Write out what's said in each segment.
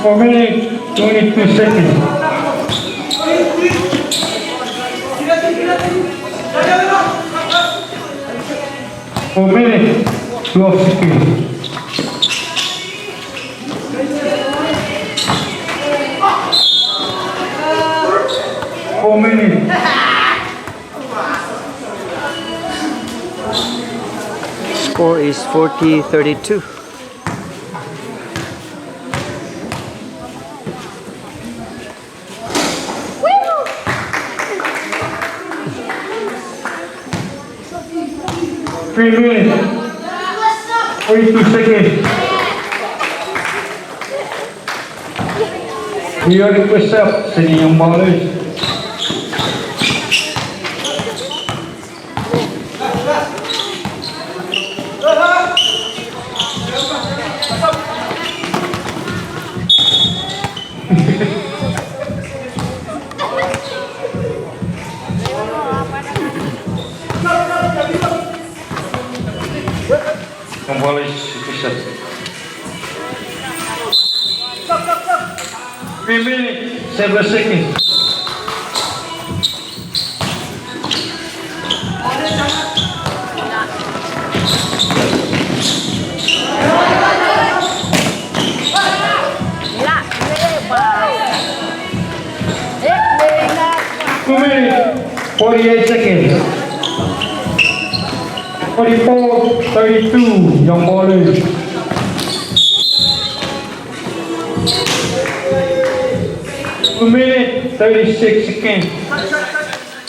4 minutes, 22 seconds. 4 minutes, 12 seconds. 4 minutes. Score is 40-32. Three minutes, 42 seconds. We already pushed up sa inyong ballers. Ang ballers, push up. 3 minutes, 7 seconds. Two minutes, 48 seconds. 44, 32, young ballers. 2 minutes, 36 seconds.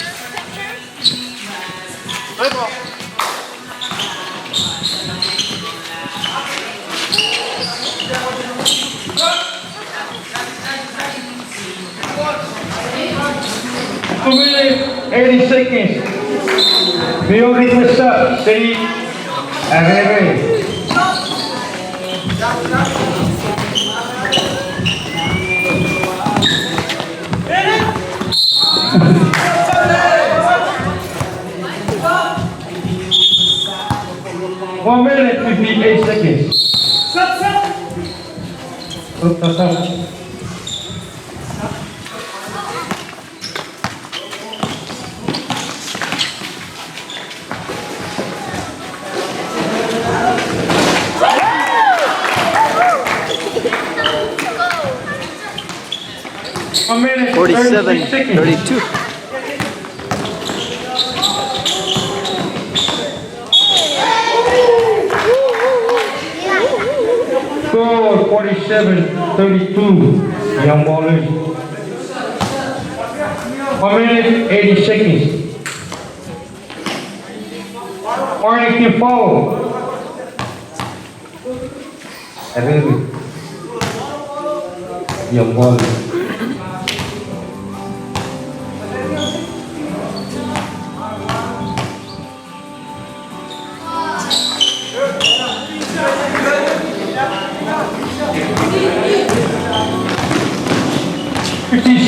Two minutes, 80 seconds. We already pushed up. Steady. Arre. 1 minute, 58 seconds. Stop. 1 minute, 47-32. Score 47-32. Young ballers. 1 minute, 80 seconds. Warning to follow. Young ballers.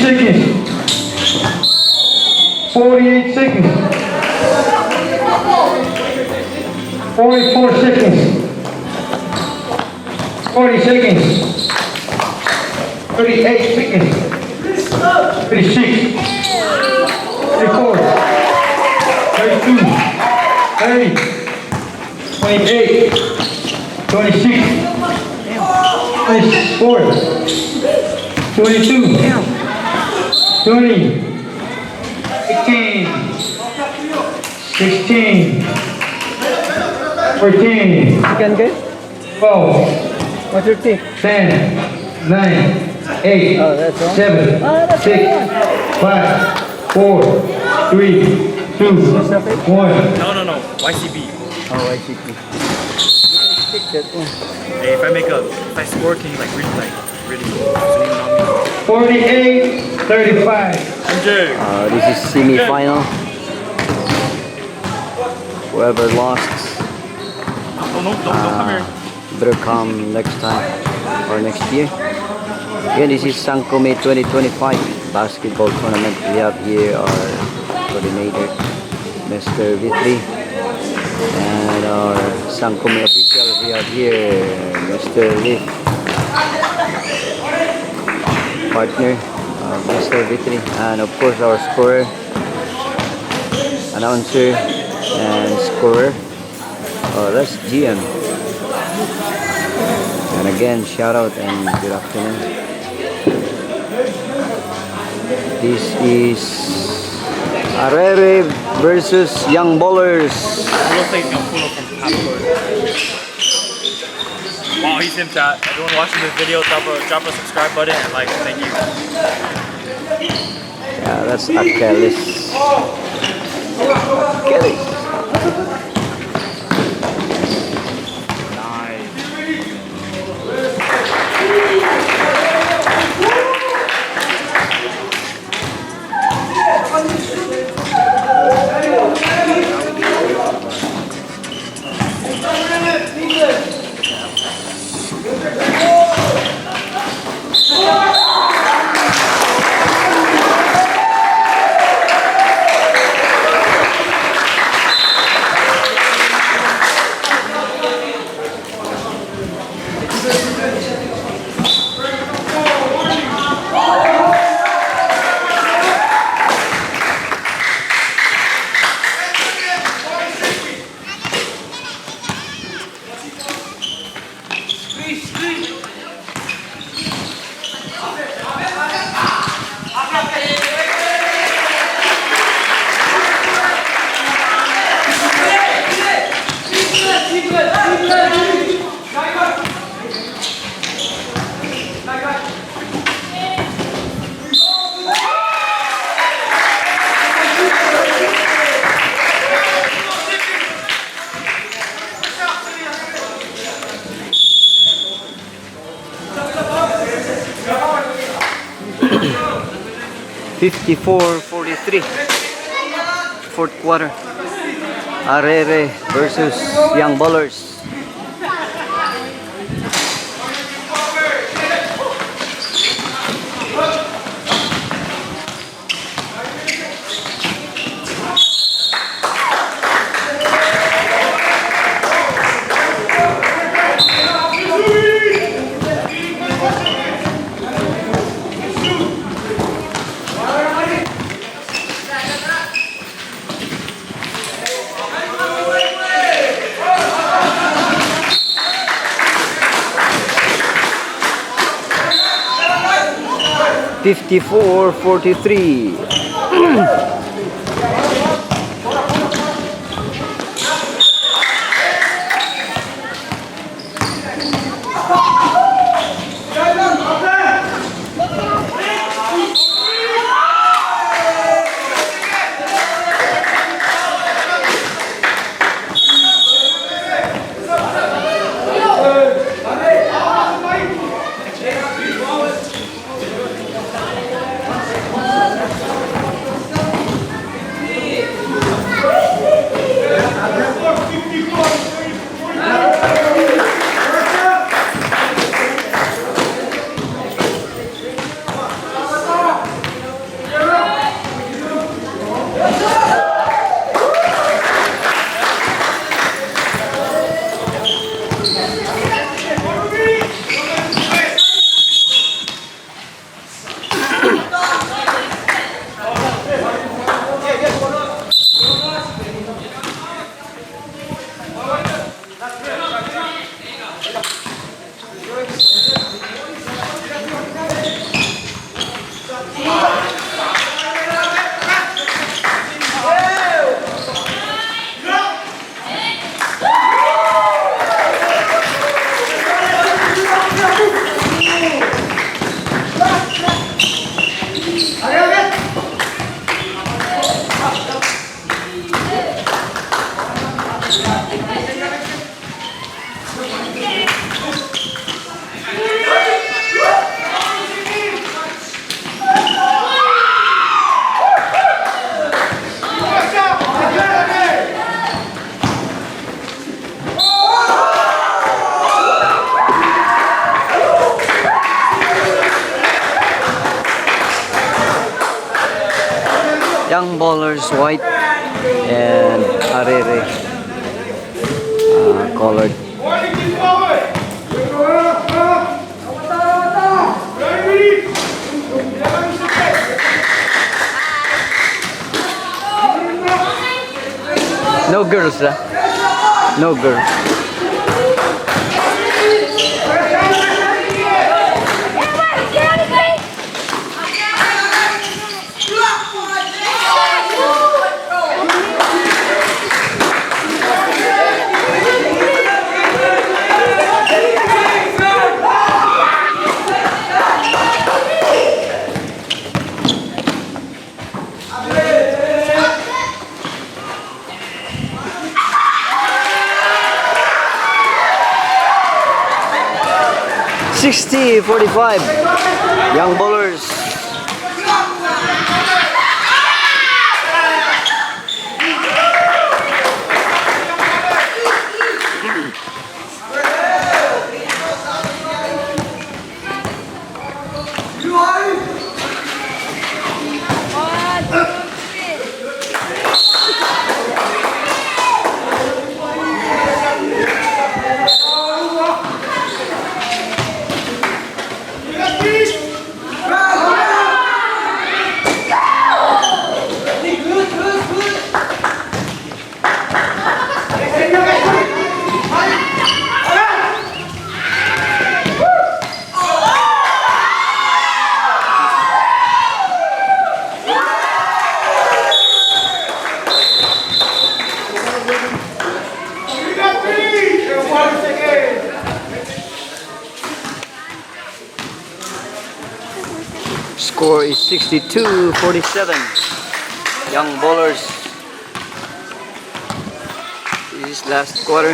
Seconds. 48 seconds. 44 seconds. 40 seconds. 38 seconds. 36. 34. 32. 30. 28. 26. 24. 22. 20, 18, 16, 14, Second game? 12, What's your team? 10, 9, 8, Oh, that's all. 7, that's 6, 5, 4, 3, 2, 1. No. YCB. Oh, I see. Pick that one. Hey, if I score, can you like really zoom in on me? 48, 35. This is semi-final. Whoever lost, Don't come here. better come next time or next year. Again, this is Sangkumi 2025 basketball tournament. We have here our coordinator, Mr. Vitri, and our Sangkumi official. We have here Mr. Lee. partner, Mr. Vitri, and of course our scorer, announcer, and scorer. Oh, that's GM. And again, shout out and good afternoon. This is Arere versus Young Bowlers. Looks like he's gonna pull up from half-court. Wow, he's in chat. Everyone watching this video, drop a subscribe button and like. Thank you. Yeah, that's Achilles. Achilles. $54-43, fourth quarter. Arere versus Young Bowlers. $54-43. Young Bowlers white and Arere colored. No girls, ah. No girls. $60-45. Young bowlers. Score is 62-47. Young bowlers. This is last quarter.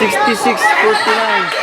$66-49.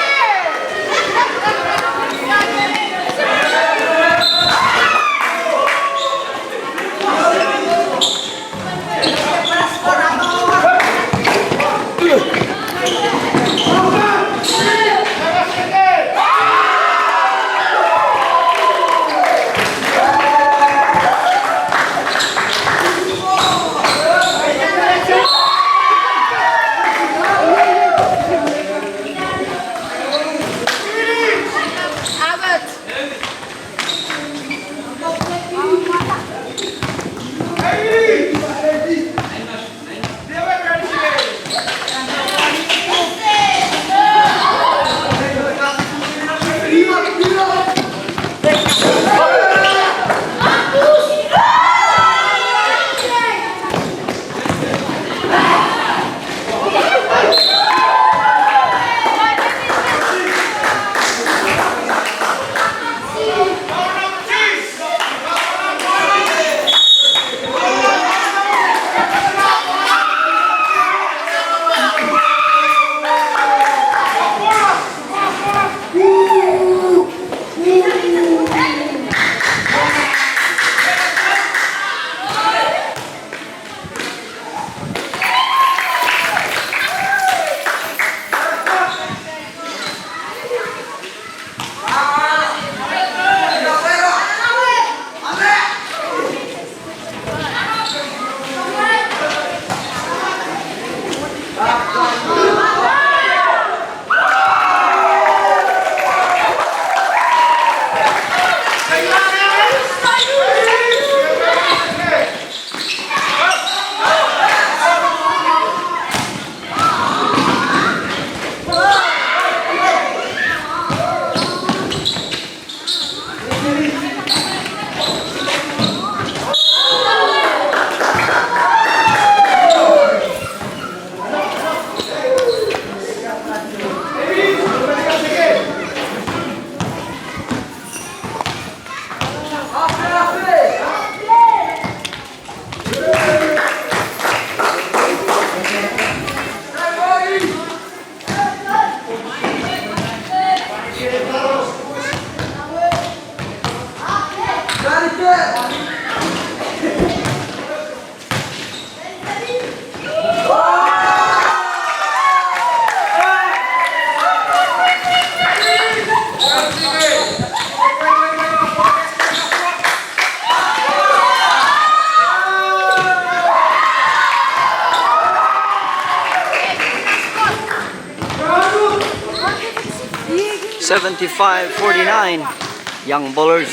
75-49. Young bowlers.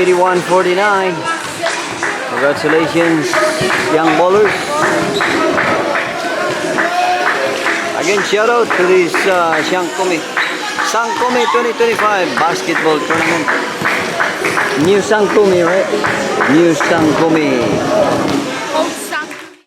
$81-49. Congratulations, young bowlers. Again, shout out to this Sangkumi 2025 basketball tournament. New Sangkumi, right? New Sangkumi.